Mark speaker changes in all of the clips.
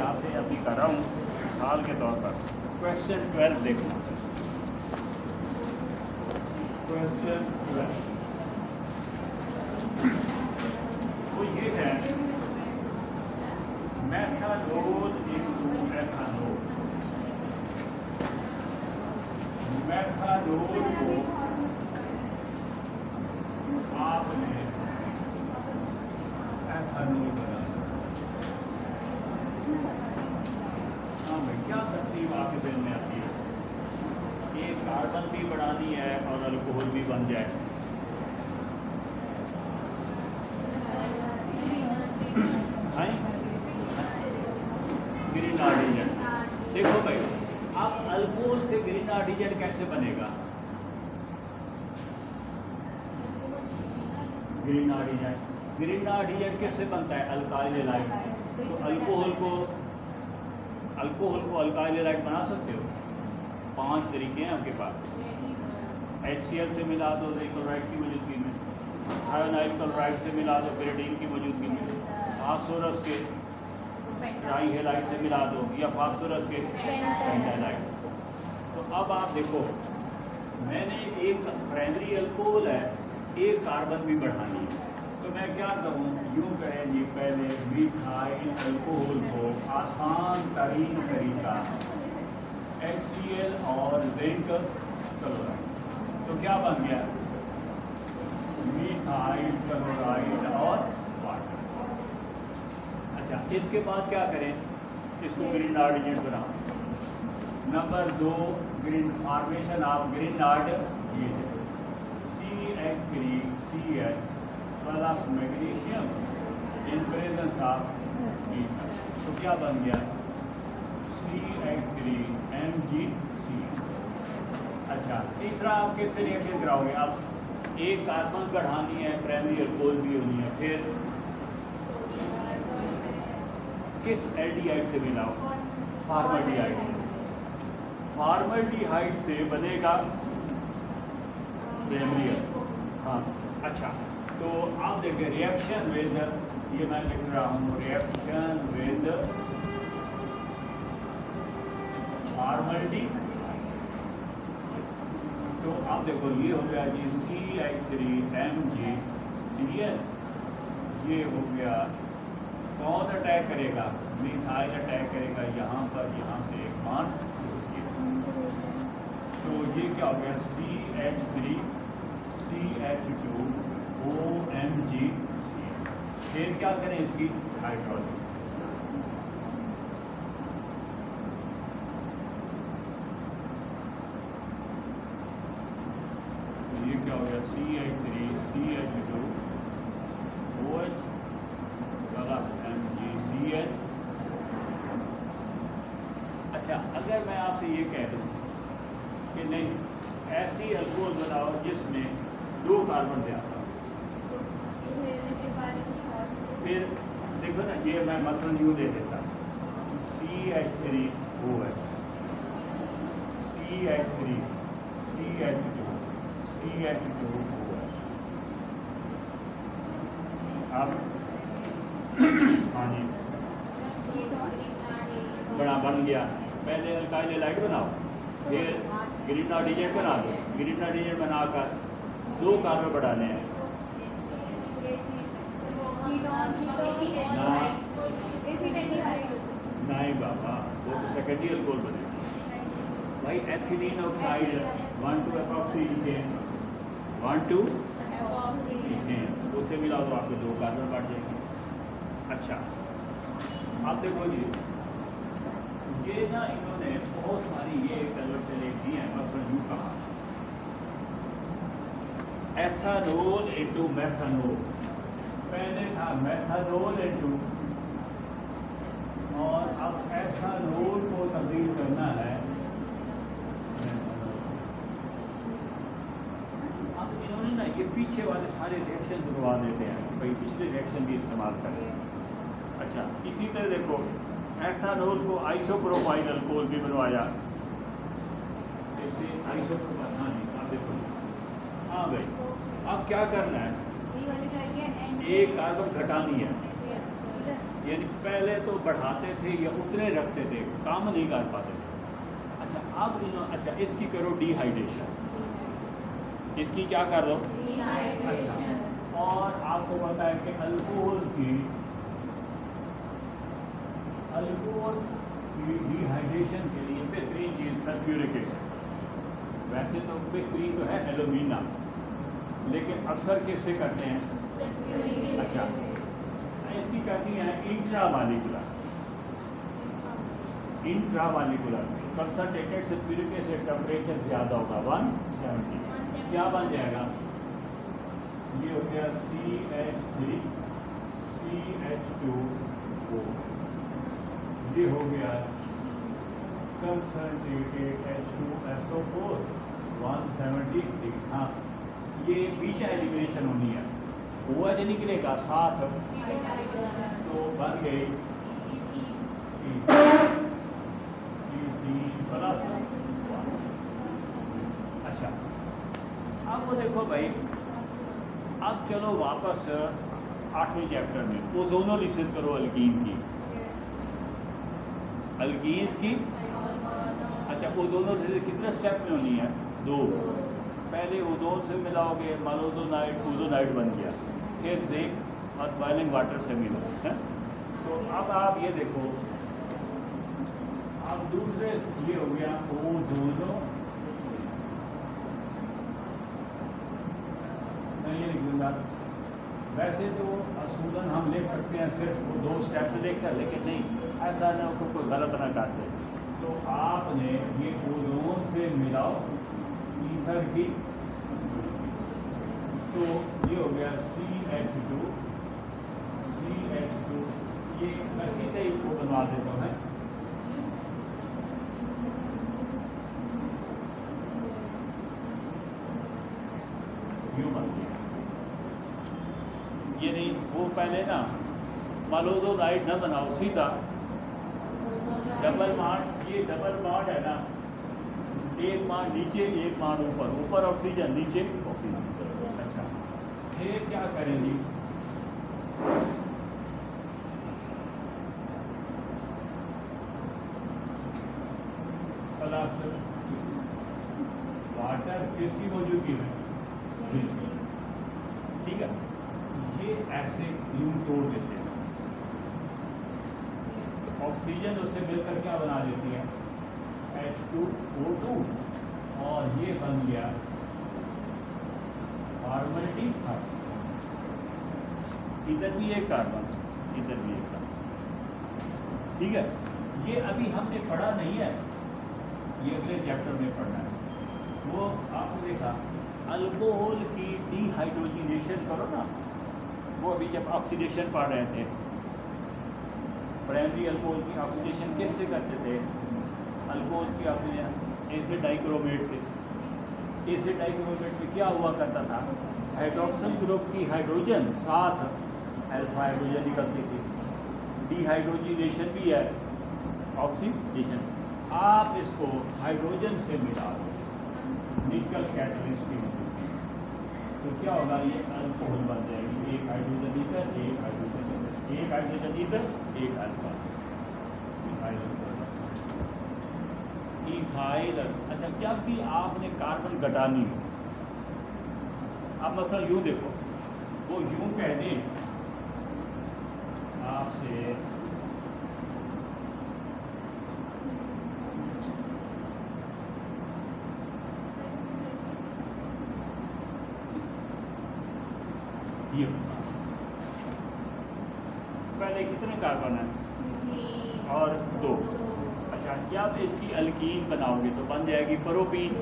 Speaker 1: लिहाज से अभी कर रहा हूँ मिसाल के तौर पर। क्वेश्चन 12 देखना, क्वेश्चन 12 वो ये है मेथनॉल इनटू एथनॉल। मेथनॉल को आपने एथनॉल बनाना। हाँ भाई, क्या तरतीब आपके दिल में आती है? एक कार्बन भी बढ़ानी है और अल्कोहल भी बन जाए। Green artisan. देखो भाई, अब अल्कोहल से ग्रीन आर्टिजन कैसे बनेगा? ग्रीन आर्टिजन कैसे बनता है? Alkyl halide. तो अल्कोहल को अल्काइल हैलाइड बना सकते हो। 5 तरीके हैं आपके पास। HCl से मिला दो क्लोराइड की मौजूदगी में, आयोनाइल क्लोराइड से मिला दो पेरिडीन की मौजूदगी में, फास्फोरस के ट्राई हैलाइड से मिला दो या फास्फोरस के पेंटालाइड। तो अब आप देखो, मैंने एक प्राइमरी अल्कोहल है, एक कार्बन भी बढ़ानी है, तो मैं क्या करूँ? यूँ कहेंगे पहले मिथाइल अल्कोहल को आसान तरीन तरीका HCl और जिंक क्लोराइड। तो क्या बन गया? मिथाइल क्लोराइड और वाटर। अच्छा, इसके बाद क्या करें? इसको ग्रीन आर्टिजेंट बनाओ। Number 2, green formation of green art ये है CH3CH plus magnesium in presence of ether. तो क्या बन गया? CH3MgCl। अच्छा, तीसरा आप किससे रिएक्शन कराओगे? आप एक कार्बन बढ़ानी है, प्राइमरी अल्कोहल भी होनी है, फिर किस एल्डिहाइड से मिलाओ? फॉर्मल्डिहाइड। फॉर्मल्डिहाइड से बनेगा प्राइमरी अल्कोहल। हाँ, अच्छा, तो आप देखिए रिएक्शन विद, ये मैं लिख रहा हूँ, रिएक्शन विद फॉर्मल्डिहाइड। तो आप देखो ये हो गया जी CH3MgCl। ये हो गया, कौन अटैक करेगा? मिथाइल अटैक करेगा यहाँ पर, यहाँ से एक बॉन्ड। तो ये क्या हो गया? CH3CH2OMgCl। फिर क्या करें इसकी हाइड्रोलिसिस? ये क्या हो गया? CH3CH2OH plus MgCl। अच्छा, अगर मैं आपसे ये कह दूँ कि नहीं, ऐसी अल्कोहल बनाओ जिसमें 2 कार्बन ज़्यादा, फिर देखो ना, ये मैं मसलन यूँ दे देता, CH3OH, CH3 CH2 CH2OH। अब हाँ जी, बन गया। पहले अल्काइल हैलाइड बनाओ, फिर ग्रीन आर्टिजेंट बना दो। ग्रीन आर्टिजेंट बनाकर 2 कार्बन बढ़ाने हैं। नहीं बाबा, वो तो सेकेंडरी अल्कोहल बनेगा भाई। Ethylene oxide 1,2 epoxy ethane, 1,2 ethane, उससे मिला तो आपके 2 कार्बन बढ़ जाएंगे। अच्छा, आप देखो जी, ये ना इन्होंने बहुत सारी ये कन्वर्शन एक दी है। मसलन यूँ कहा, एथनॉल इनटू मेथनॉल। पहले था मेथनॉल इनटू, और अब एथनॉल को तब्दील करना है। अब इन्होंने ना ये पीछे वाले सारे रिएक्शन करवा देते हैं भाई, पिछले रिएक्शन भी इस्तेमाल करें। अच्छा, इसी तरह देखो, एथनॉल को आइसोप्रोपाइल अल्कोहल भी बनवाया। जैसे आइसोप्रोपाइल, हाँ जी, आप देखो, हाँ भाई, अब क्या करना है? एक कार्बन घटानी है, यानी पहले तो बढ़ाते थे या उतने रखते थे, काम नहीं कर पाते थे। अच्छा अब अच्छा इसकी करो डिहाइड्रेशन, इसकी क्या कर दो? अच्छा, और आपको पता है कि अल्कोहल की डिहाइड्रेशन के लिए बेहतरीन चीज़ सल्फ्यूरिक एसिड। वैसे तो बेहतरीन तो है एलुमिना, लेकिन अक्सर किससे करते हैं? अच्छा इसकी करनी है इंट्रामॉलिक्यूलर में कंसनट्रेटेड सल्फ्यूरिक एसिड टेम्परेचर ज़्यादा होगा 170, क्या बन जाएगा? ये हो गया CH3CH2O, ये हो गया कंसनट्रेटेड H2SO4 170। हाँ ये बीटा एलिमिनेशन होनी है, OH निकलेगा साथ तो बन गई प्लस। अच्छा अब वो देखो भाई, अब चलो वापस 8वें चैप्टर में ओजोनोलिसिस करो अल्कीन की। अल्कीन्स की अच्छा ओजोनोलिसिस कितने स्टेप में होनी है? 2। पहले ओजोन से मिलाओगे, ओजोनाइड बन गया, फिर जिंक और बॉइलिंग वाटर से मिलो है। तो अब आप ये देखो, अब दूसरे ये हो गया ओजोनो, मैं ये लिख दूंगा। वैसे तो असूलन हम लिख सकते हैं सिर्फ 2 स्टेप से लेकर, लेकिन नहीं, ऐसा ना हो कोई गलत ना कर दे। तो आपने ये ओजोन से मिलाओ ईथर की, तो ये हो गया CH2, ये इसी से ही वो बनवा देता हूँ मैं। यूँ बन गया, ये नहीं वो पहले ना मालोजोनाइड न बनाओ, सीधा डबल बॉन्ड, ये डबल बॉन्ड है ना, एक बॉन्ड नीचे एक बॉन्ड ऊपर, ऊपर ऑक्सीजन नीचे ऑक्सीजन। अच्छा फिर क्या करेंगे? प्लस वाटर किसकी मौजूदगी में? ठीक है, ये ऐसे यूं तोड़ देते हैं, ऑक्सीजन उससे मिलकर क्या बना देती है? H2O2, और ये बन गया फॉर्मलिटी। इधर भी एक कार्बन, इधर भी एक कार्बन। ठीक है, ये अभी हमने पढ़ा नहीं है, ये अगले चैप्टर में पढ़ना है। वो आपने देखा अल्कोहल की डिहाइड्रोजिनेशन करो ना, वो अभी जब ऑक्सीडेशन पढ़ रहे थे, प्राइमरी अल्कोहल की ऑक्सीडेशन किससे करते थे? अल्कोहल की ऑक्सीजन एसिड डाइक्रोमेट से। एसिड डाइक्रोमेट में क्या हुआ करता था? हाइड्रोक्सिल ग्रुप की हाइड्रोजन साथ अल्फा हाइड्रोजन निकलती थी। डिहाइड्रोजिनेशन भी है ऑक्सीडेशन। आप इसको हाइड्रोजन से मिला दो निकल कैटलिस्ट की मदद, तो क्या होगा? ये अल्कोहल बन जाएगी। एक हाइड्रोजन इधर, एक हाइड्रोजन इधर, एक हाइड्रोजन इधर, एक अल्फा इथाइल। अच्छा जब भी आपने कार्बन घटानी हो, आप मसला यूँ देखो, वो यूँ कह दें आपसे ये पहले कितने कार्बन है? और 2। अच्छा जब इसकी अल्कीन बनाओगे तो बन जाएगी प्रोपीन,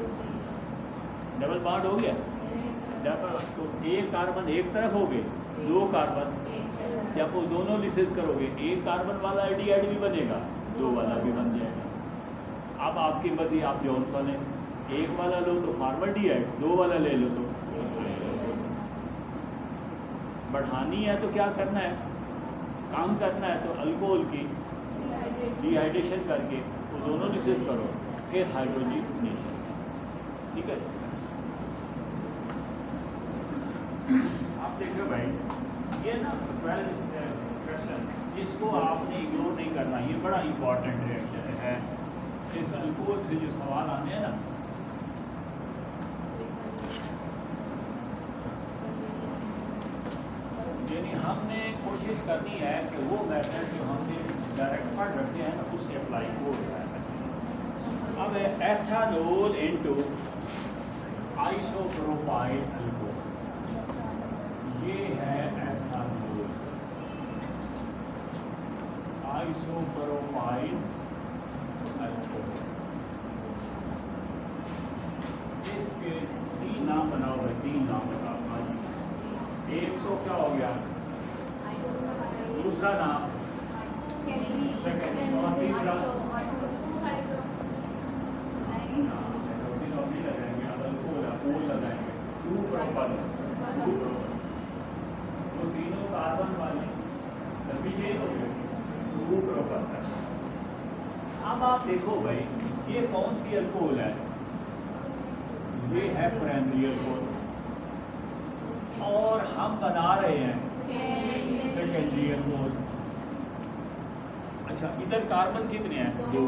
Speaker 1: डबल बॉन्ड हो गया। तो एक कार्बन एक तरफ हो गए, 2 कार्बन। जब वो दोनों लिसिस करोगे, एक कार्बन वाला एल्डिहाइड भी बनेगा, 2 वाला भी बन जाएगा। अब आपकी मर्जी, आप जौन सा लें, एक वाला लो तो फॉर्मल्डिहाइड, 2 वाला ले लो तो। बढ़ानी है तो क्या करना है? काम करना है तो अल्कोहल की डिहाइड्रेशन करके वो दोनों लिसिस करो, फिर हाइड्रोजिनेशन। ठीक है, आप देखो भाई, ये ना 12 क्वेश्चन इसको आपने इग्नोर नहीं करना, ये बड़ा इंपॉर्टेंट रिएक्शन है। इस अल्कोहल से जो सवाल आने हैं ना, यानी हमने कोशिश करनी है कि वो मेथड जो हमने डायरेक्ट पढ़ रखे हैं ना उससे अप्लाई हो जाए। अब एथानोल इनटू आइसोप्रोपाइल अल्कोहल, ये है एथानोल आइसोप्रोपाइल अल्कोहल। इसके 3 नाम बनाओ भाई, 3 नाम बताओ। एक तो क्या हो गया, दूसरा नाम, सेकंड, और तीसरा नहीं लगाएंगे, अब अल्कोहल लगाएंगे, 2 प्रोपाइल। तो तीनों कार्बन वाले पीछे हो गए 2 प्रोपाइल। अब आप देखो भाई, ये कौन सी अल्कोहल है? ये है प्राइमरी अल्कोहल, और हम बना रहे हैं सेकेंडरी अल्कोहल। अच्छा, इधर कार्बन कितने हैं? 2।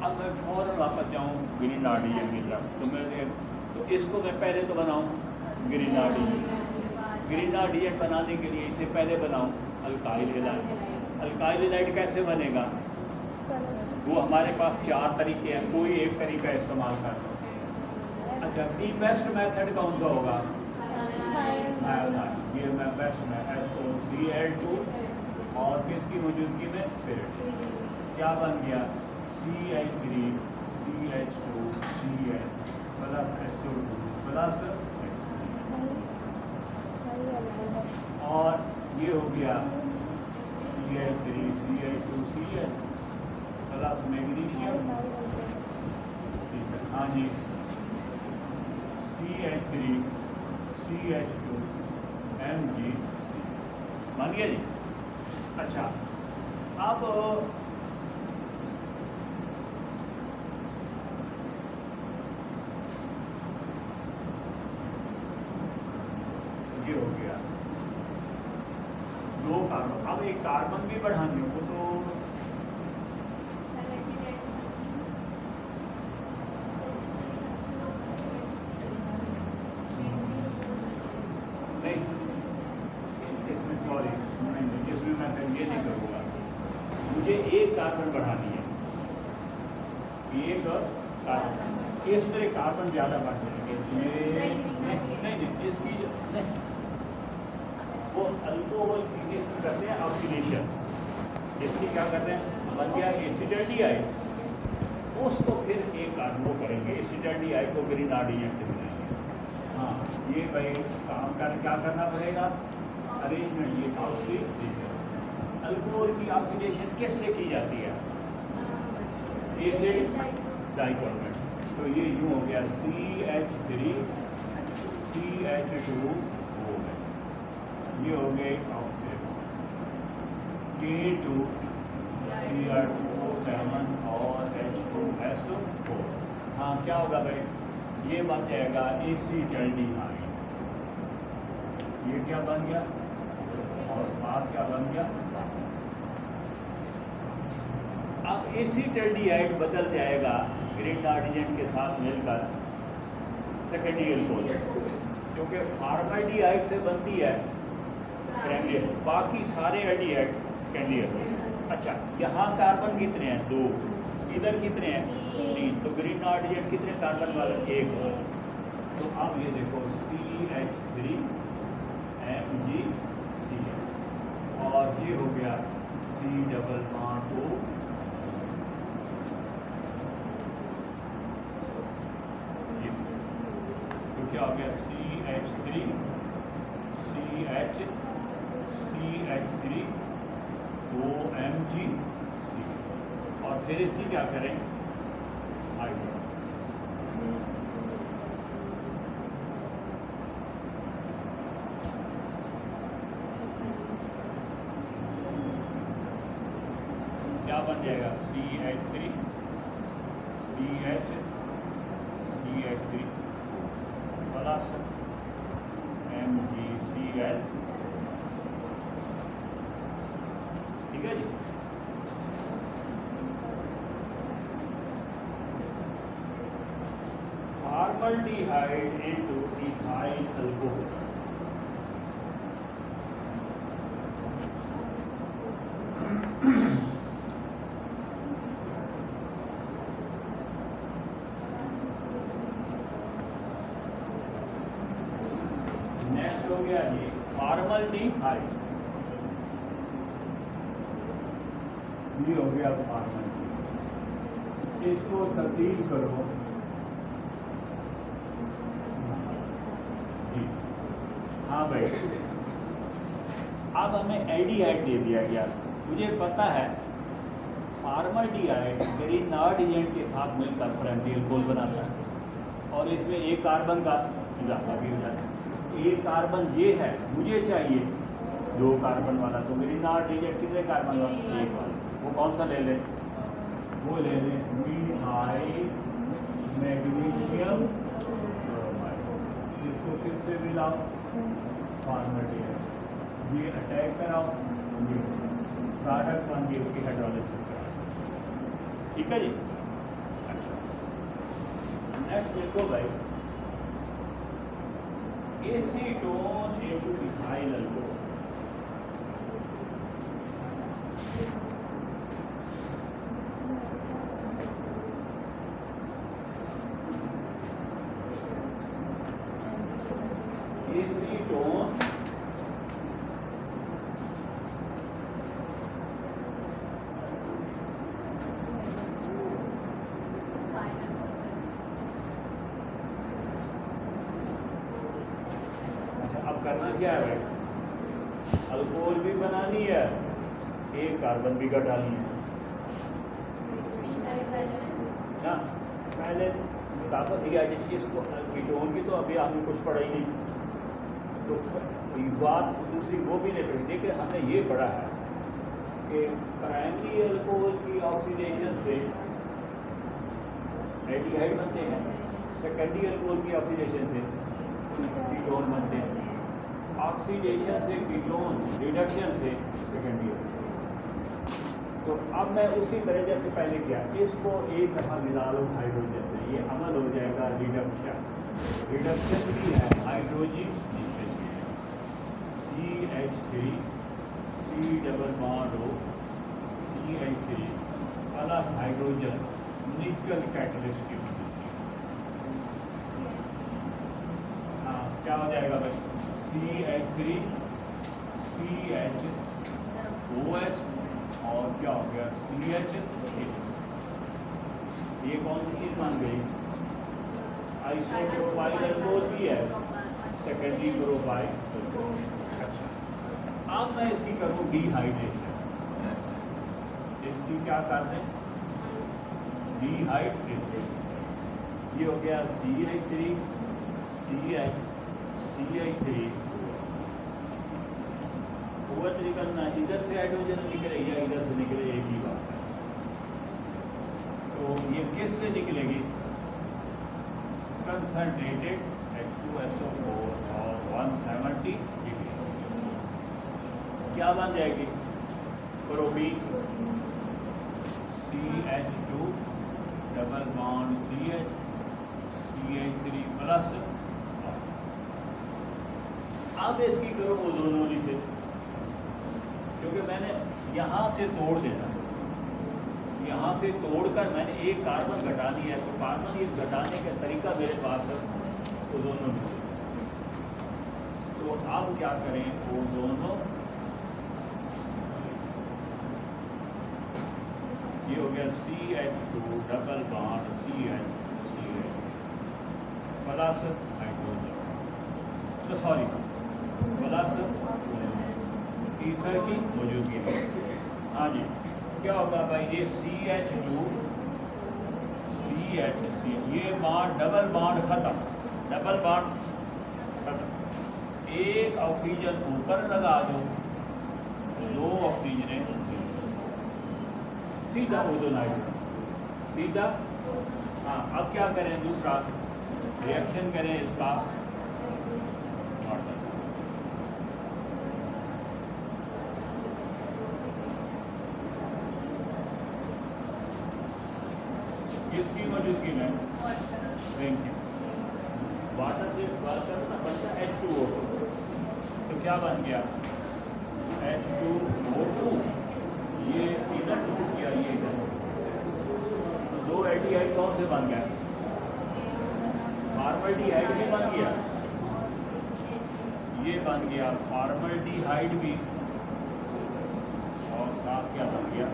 Speaker 1: अब मैं फौरन वापस जाऊँ ग्रीनार्डियन की तरफ, तो इसको मैं पहले तो बनाऊँ ग्रीनार्डियन बनाने के लिए इसे पहले बनाऊँ अल्काइल हैलाइड। अल्काइल हैलाइड कैसे बनेगा? वो हमारे पास 4 तरीके हैं, कोई एक तरीका इस्तेमाल कर लो। अच्छा, दी बेस्ट मेथड कौन सा होगा? ये मैं बेस्ट में SOCl2 और किसकी मौजूदगी में? स्पिरिट। क्या बन गया? CH3 CH2 Cl plus SO2 plus H3, और ये हो गया CH3 CH2 Cl plus magnesium. ठीक है, हाँ जी, CH3 CH2 MgC मान गया जी। अच्छा, अब ये हो गया 2 कार्बन। अब एक कार्बन भी बढ़ानी हो तो इसमें मैं ये नहीं करूँगा, मुझे एक कार्बन बढ़ानी है, एक कार्बन। इस तरह कार्बन ज़्यादा बढ़ जाएंगे। नहीं, इसकी नहीं, वो अल्कोहल की इसमें करते हैं ऑक्सीडेशन। इसकी क्या करते हैं? बन गया एसिटाल्डिहाइड, उसको फिर एक कार्बन वो करेंगे, एसिटाल्डिहाइड को ग्रीनार्डियन से बनाएंगे। हाँ, ये भाई काम कर क्या करना पड़ेगा? अरेंजमेंट। ये ऑक्सीडेशन, अल्कोहल की ऑक्सीडेशन किससे की जाती है? एसिड डाइकार्बोनेट। तो ये यूँ हो गया CH3 CH2 हो गए, ये हो गए ऑक्सीडेशन। K2 Cr7 और H2SO4। हाँ, क्या होगा भाई? ये बन जाएगा एसिटाल्डिहाइड। ये क्या बन गया? और साथ क्या बन गया? अब एसिटाल्डिहाइड बदल जाएगा ग्रीनार्डियन के साथ मिलकर सेकेंडरी अल्कोहल, क्योंकि फॉर्माल्डिहाइड से बनती है प्राइमरी, बाकी सारे एल्डिहाइड सेकेंडरी अल्कोहल। अच्छा, यहाँ कार्बन कितने हैं? 2, इधर कितने हैं? 3। तो ग्रीनार्डियन कितने कार्बन वाले? 1। तो अब ये देखो CH3 MgC, और ये हो गया C++O। तो क्या हो गया? CH3 CH3 OMgC, और फिर इसकी क्या करें? हाइड्रोजन। क्या बन जाएगा? CH3 CH3 plus MgCl formaldehyde into ethyl alcohol. Next हो गया जी फॉर्मल्डिहाइड, ये हो गया फॉर्मल्डिहाइड। इसको तब्दील करो जी, हाँ भाई, अब हमें एल्डिहाइड दे दिया गया। मुझे पता है फॉर्मल्डिहाइड ग्रीनार्ड एजेंट के साथ मिलकर प्राइमरी अल्कोहल बनाता है और इसमें एक कार्बन का इजाफा भी हो जाता है। एक कार्बन ये है, मुझे चाहिए 2 कार्बन वाला, तो ग्रीनार्ड एजेंट कितने कार्बन वाला? 1 वाला। वो कौन सा ले लें? वो ले लें मिथाइल मैग्नीशियम क्लोराइड। इसको किससे मिलाओ? फॉर्मल्डिहाइड। ये अटैक कराओ, ये प्रोडक्ट बन गई, उसकी हाइड्रोलिसिस कराओ। ठीक है जी। अच्छा, नेक्स्ट देखो भाई, acetone into ethyl alcohol. Acetone करना क्या है भाई? अल्कोहल भी बनानी है, एक कार्बन भी घटानी है ना। पहले ताकत दिया जाए इसको कीटोन की, तो अभी आपने कुछ पढ़ा ही नहीं, तो बात दूसरी वो भी नहीं पड़ी। देखिए हमने ये पढ़ा है कि प्राइमरी अल्कोहल की ऑक्सीडेशन से एल्डिहाइड बनते हैं, सेकेंडरी अल्कोहल की ऑक्सीडेशन से कीटोन बनते हैं, ऑक्सीडेशन से कीटोन, रिडक्शन से सेकेंडरी अल्कोहल। तो अब मैं उसी तरह जैसे पहले किया, इसको एक दफ़ा मिला लो हाइड्रोजन से, ये अमल हो जाएगा रिडक्शन। रिडक्शन भी है hydrogen CH3 C double bond O CH3 plus hydrogen निकल कैटलिस्ट की वजह से। हाँ, क्या हो जाएगा भाई? CH3 CH और क्या हो गया? CH। ये कौन सी चीज़ मान गई? आइसोप्रोपाइल अल्कोहल भी है, सेकेंडरी प्रोपाइल। अच्छा, अब मैं इसकी करूँ डिहाइड्रेशन। इसकी क्या कर दें? डिहाइड्रेशन। ये हो गया CH3 CH CH3 OH निकलना, इधर से हाइड्रोजन निकले या इधर से निकले, एक ही बात है। तो ये किस से निकलेगी? कंसंट्रेटेड H2SO4 और 170 डिग्री। क्या बन जाएगी? Propene CH2 double bond CH CH3 plus. अब इसकी करो ओजोनोरी से, क्योंकि मैंने यहाँ से तोड़ देना, यहाँ से तोड़कर मैंने एक कार्बन घटानी है, तो कार्बन ये घटाने का तरीका मेरे पास है ओजोनोरी से। तो अब क्या करें? ओजोनो, ये हो गया CH2 double bond CH plus hydrogen, तो सॉरी प्लस ईथर की मौजूदगी में। हाँ जी, क्या होगा भाई? ये CH2 CH, ये बॉन्ड डबल बॉन्ड खत्म, डबल बॉन्ड खत्म। एक ऑक्सीजन ऊपर लगा दो, 2 ऑक्सीजन सीधा ओजोन हाइड्रोजन सीधा। हाँ, अब क्या करें? दूसरा रिएक्शन करें इसका, किसकी मौजूदगी में? Thank you. वाटर से बात करो ना बनता H2O, तो क्या बन गया H2O2, ये इधर टूट गया, ये इधर, तो दो एल्डिहाइड कौन से बन गए, फॉर्मल्डिहाइड भी बन गया, ये बन गया फॉर्मल्डिहाइड भी, और साथ क्या बन गया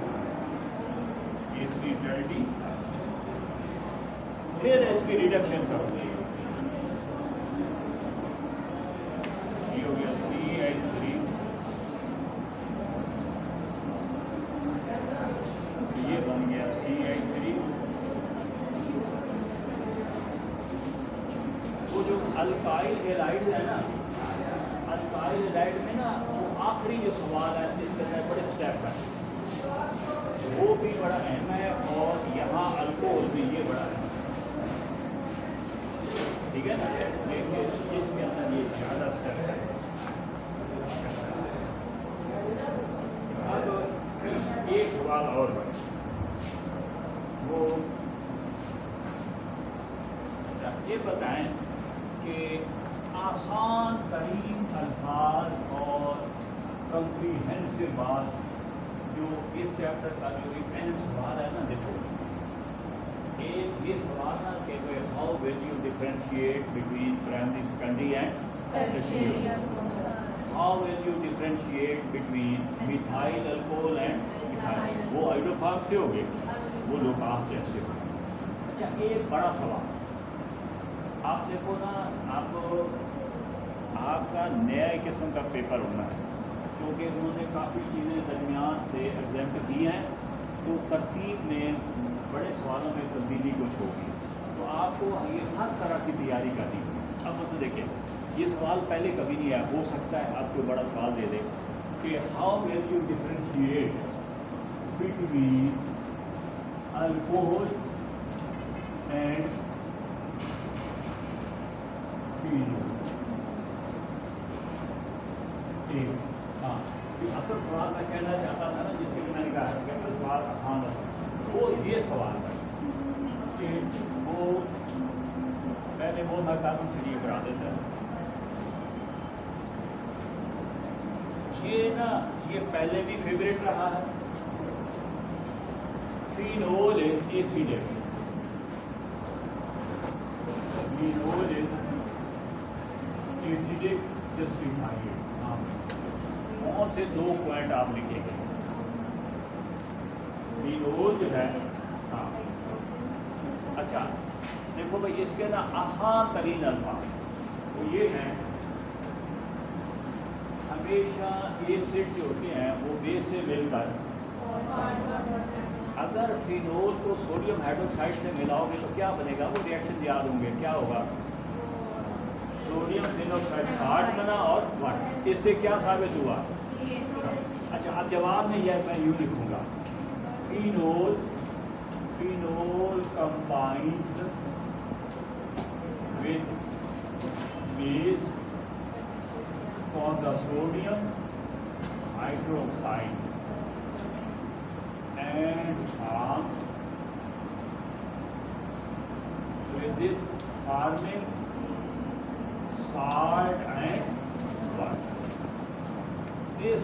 Speaker 1: एसिटल्डी। फिर इसकी रिडक्शन करोगे, ये हो गया CH3, ये बन गया CH3। वो जो अल्काइल हैलाइड है ना, अल्काइल हैलाइड में ना वो आखिरी जो सवाल है इसके अंदर बड़े स्टेप है, वो भी बड़ा अहम है, और यहाँ अल्कोहल भी ये बड़ा अहम है, ठीक है ना, लेकिन इसके अंदर ये ज़्यादा स्टेप है। अब एक सवाल और बड़ा, वो ये बताएं कि आसान तरीन अल्फाज और कम्प्रीहेंसिव बात जो इस चैप्टर का जो एक अहम सवाल है ना, देखो एक ये सवाल ना कि how will you differentiate between primary, secondary and tertiary, how will you differentiate between methyl alcohol and methyl, वो हाइड्रोफॉर्म से हो गए, वो लोकास से ऐसे हो गए। अच्छा, एक बड़ा सवाल आप देखो ना, आपका नया किस्म का पेपर होना है, क्योंकि उन्होंने काफ़ी चीज़ें दरमियान से एग्जाम्प्ट की हैं, तो तरतीब में बड़े सवालों में तब्दीली कुछ होगी, तो आपको ये हर तरह की तैयारी करनी होगी। अब मुझसे देखें, ये सवाल पहले कभी नहीं आया, हो सकता है आपको बड़ा सवाल दे दे कि how will you differentiate between alcohol and phenol. हाँ, असल सवाल मैं कहना चाहता था ना, जिसके लिए मैंने कहा कि असल सवाल आसान है, वो ये सवाल है कि वो पहले वो मैं कानून क्लियर करा देता है, ये ना ये पहले भी फेवरेट रहा है, phenol acidic, phenol acidic justified. कौन से दो पॉइंट आप लिखेंगे, फिनोल जो है, हाँ अच्छा देखो भाई, इसके ना आसान तरीन अल्फाज वो ये हैं, हमेशा एसिड जो होते हैं वो बेस से मिलकर, अगर फिनोल को सोडियम हाइड्रोक्साइड से मिलाओगे तो क्या बनेगा, वो रिएक्शन याद होंगे, क्या होगा, सोडियम फिनोक्साइड 60 बना और 1, इससे क्या साबित हुआ। अच्छा, अब जवाब में यह मैं यूँ लिखूँगा, phenol combines with base for the sodium hydroxide and form with this forming salt and water. This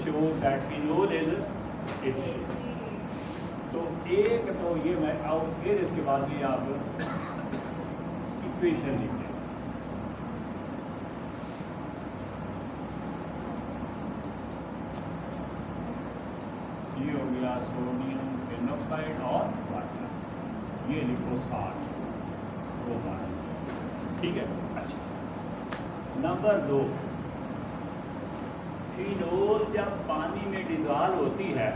Speaker 1: shows that phenol is acid. तो एक तो ये मैं और फिर इसके बाद ये आप इक्वेशन लिखते हैं, ये हो गया सोडियम फिनोक्साइड और वाटर, ये लिखो 60 ब्रोमाइड, ठीक है। अच्छा, नंबर 2, फिनोल जब पानी में डिजॉल्व होती है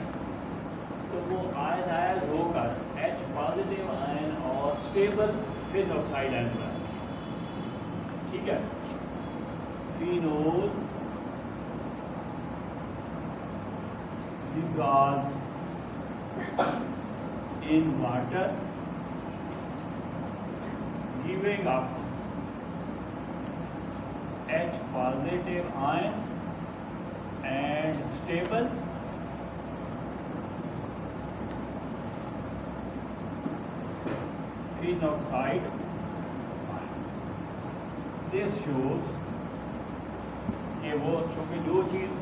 Speaker 1: तो वो आयनाइज होकर H पॉजिटिव आयन और स्टेबल फिनोक्साइड आयन बनाती है, ठीक है। Phenol dissolves in water, giving up H positive ion and stable phenoxide this shows कि वो चूँकि जो चीज़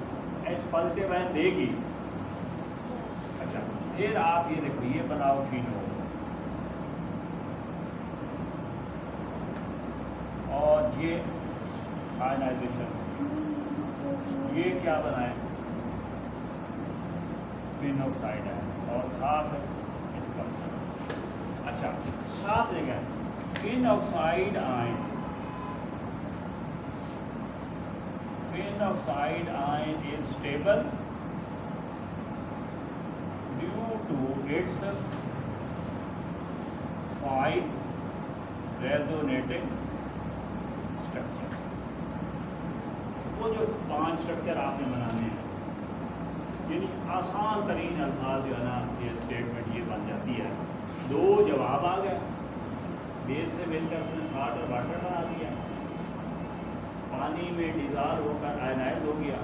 Speaker 1: एच पॉजिटिव आयन देगी। अच्छा, फिर आप ये देखो, ये बनाओ फिनोल, और ये आयनाइजेशन, ये क्या बनाए, फिनोक्साइड है, और साथ अच्छा साथ जगह phenoxide ion, phenoxide ion is stable due to its 5 resonating structure. वो जो 5 स्ट्रक्चर आपने बनाने हैं, यानी आसान तरीन अल्फाज जो है ना, ये स्टेटमेंट ये बन जाती है। 2 जवाब आ गए, बेस से मिलकर उसने साल्ट और वाटर बना दिया, पानी में डिज़ाल्व होकर आयनाइज हो गया,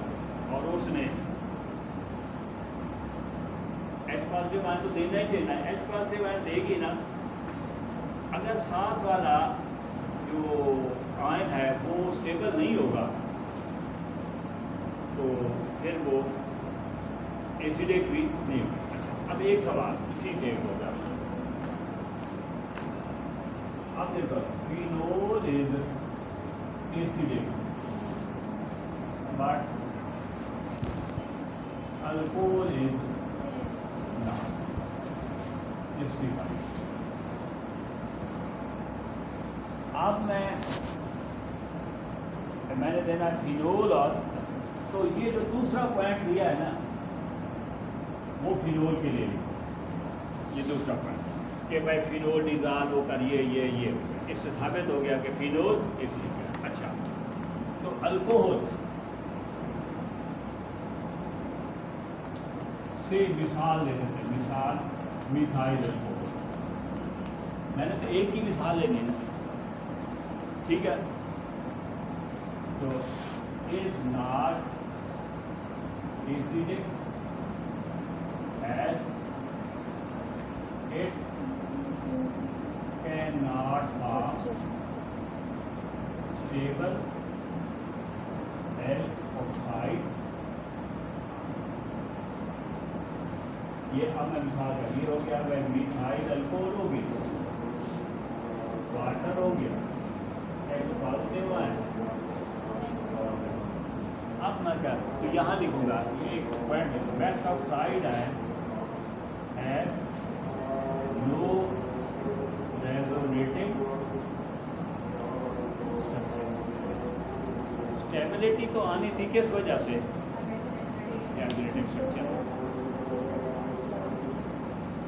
Speaker 1: और उसने एच पॉजिटिव आयन तो देना ही देना है, एच पॉजिटिव आयन देगी ना। अगर साथ वाला जो आयन है वो स्टेबल नहीं होगा तो फिर वो एसिडिक भी नहीं होगा। अब एक सवाल इसी से होगा, अब देखो phenol is acidic but alcohol is not acidic. अब मैंने देना फिनोल, और तो ये जो दूसरा पॉइंट दिया है ना, वो फिनोल के लिए ये दूसरा पॉइंट कि भाई फिनोल डिज़ाल्व होकर ये इससे साबित हो गया कि फिनोल एसिडिक है। अच्छा, तो अल्कोहल से मिसाल ले लेते हैं, मिसाल मिथाइल अल्कोहल। मैंने तो एक ही मिसाल लेनी है, ठीक है। तो is not acidic as it cannot form stable alkoxide। ये अब मैं मिसाल का ये हो गया, वह मिथाइल अल्कोहल हो गई, वाटर हो गया, एक पॉजिटिव आयन। अब मैं क्या, तो यहाँ लिखूंगा ये एक पॉइंट, मेथॉक्साइड आयन है लो रेजोनेटिंग स्टेबिलिटी तो आनी थी किस वजह से, रेजोनेटिंग स्ट्रक्चर,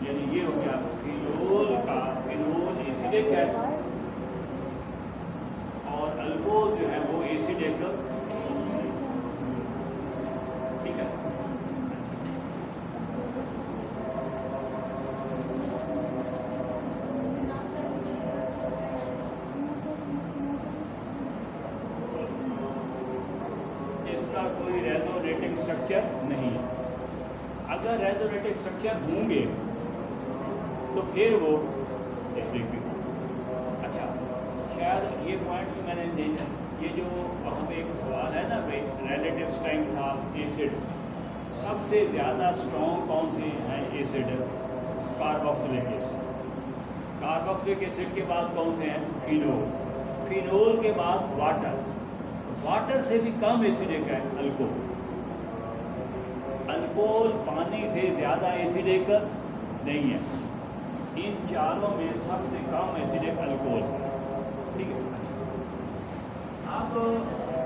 Speaker 1: यानी ये हो गया फिनोल का, फिनोल एसिडिक है और अल्कोहल जो है वो एसिडिक, ठीक है। इसका कोई रेजोनेटिंग स्ट्रक्चर नहीं है। अगर रेजोनेटिंग स्ट्रक्चर होंगे तो फिर वो एसिडिक भी। अच्छा, शायद ये पॉइंट भी मैंने देना, ये जो हमें एक सवाल है ना भाई, रिलेटिव स्ट्रेंथ ऑफ एसिड, सबसे ज़्यादा स्ट्रॉन्ग कौन से हैं acid, carboxylic acid. Carboxylic acid के बाद कौन से हैं, फिनोल, फिनोल के बाद वाटर, वाटर से भी कम एसिडिक है अल्कोहल, अल्कोहल पानी से ज़्यादा एसिडिक नहीं है। इन चारों में सबसे कम एसिडिक अल्कोहल है, ठीक है। अब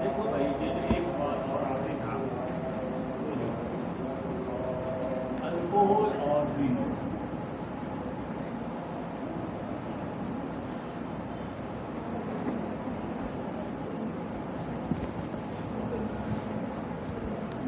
Speaker 1: देखो भाई, ये एक सवाल और आपने कहा, अल्कोहल और फिनोल,